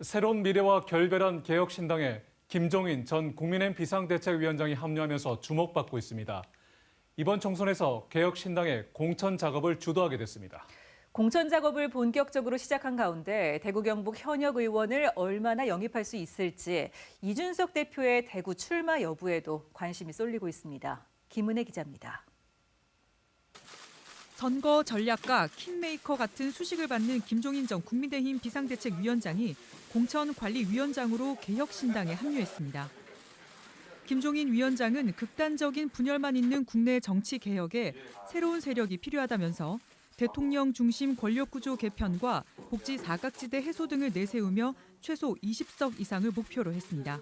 새로운 미래와 결별한 개혁신당에 김종인 전 국민의힘 비상대책위원장이 합류하면서 주목받고 있습니다. 이번 총선에서 개혁신당의 공천 작업을 주도하게 됐습니다. 공천 작업을 본격적으로 시작한 가운데 대구 경북 현역 의원을 얼마나 영입할 수 있을지 이준석 대표의 대구 출마 여부에도 관심이 쏠리고 있습니다. 김은혜 기자입니다. 선거 전략가, 킹메이커 같은 수식을 받는 김종인 전 국민의힘 비상대책위원장이 공천관리위원장으로 개혁신당에 합류했습니다. 김종인 위원장은 극단적인 분열만 있는 국내 정치 개혁에 새로운 세력이 필요하다면서 대통령 중심 권력구조 개편과 복지 사각지대 해소 등을 내세우며 최소 20석 이상을 목표로 했습니다.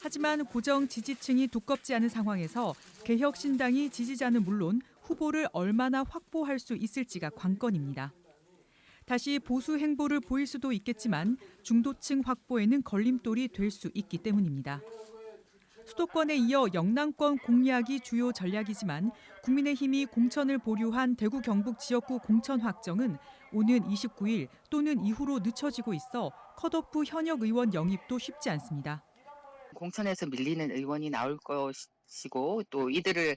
하지만 고정 지지층이 두껍지 않은 상황에서 개혁신당이 지지자는 물론 후보를 얼마나 확보할 수 있을지가 관건입니다. 다시 보수 행보를 보일 수도 있겠지만 중도층 확보에는 걸림돌이 될 수 있기 때문입니다. 수도권에 이어 영남권 공략이 주요 전략이지만 국민의힘이 공천을 보류한 대구 경북 지역구 공천 확정은 오는 29일 또는 이후로 늦춰지고 있어 컷오프 현역 의원 영입도 쉽지 않습니다. 공천에서 밀리는 의원이 나올 것이고 또 이들을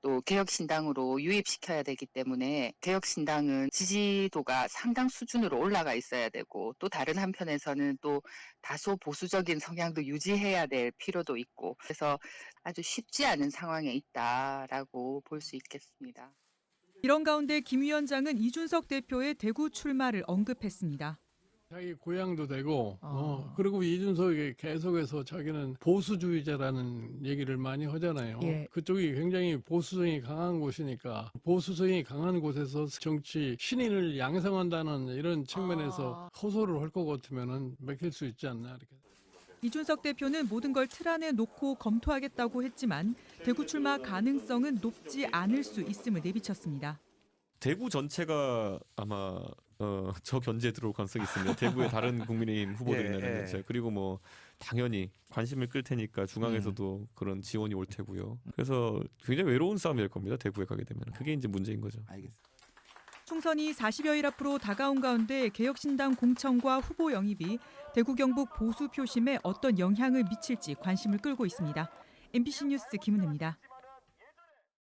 또 개혁신당으로 유입시켜야 되기 때문에 개혁신당은 지지도가 상당 수준으로 올라가 있어야 되고 또 다른 한편에서는 또 다소 보수적인 성향도 유지해야 될 필요도 있고 그래서 아주 쉽지 않은 상황에 있다라고 볼 수 있겠습니다. 이런 가운데 김 위원장은 이준석 대표의 대구 출마를 언급했습니다. 자기 고향도 되고 그리고 이준석이 계속해서 자기는 보수주의자라는 얘기를 많이 하잖아요. 예. 그쪽이 굉장히 보수성이 강한 곳이니까 보수성이 강한 곳에서 정치 신인을 양성한다는 이런 측면에서 호소를 할 것 같으면 맥힐 수 있지 않나 이렇게. 이준석 대표는 모든 걸 틀 안에 놓고 검토하겠다고 했지만 대구 출마 가능성은 높지 않을 수 있음을 내비쳤습니다. 대구 전체가 아마 저 견제에 들어올 가능성이 있습니다. 대구의 다른 국민의힘 후보들이나 전체 그리고 뭐 당연히 관심을 끌 테니까 중앙에서도 그런 지원이 올 테고요. 그래서 굉장히 외로운 싸움이 될 겁니다. 대구에 가게 되면 그게 이제 문제인 거죠. 알겠습니다. 총선이 40여일 앞으로 다가온 가운데 개혁신당 공천과 후보 영입이 대구 경북 보수 표심에 어떤 영향을 미칠지 관심을 끌고 있습니다. MBC 뉴스 김은혜입니다.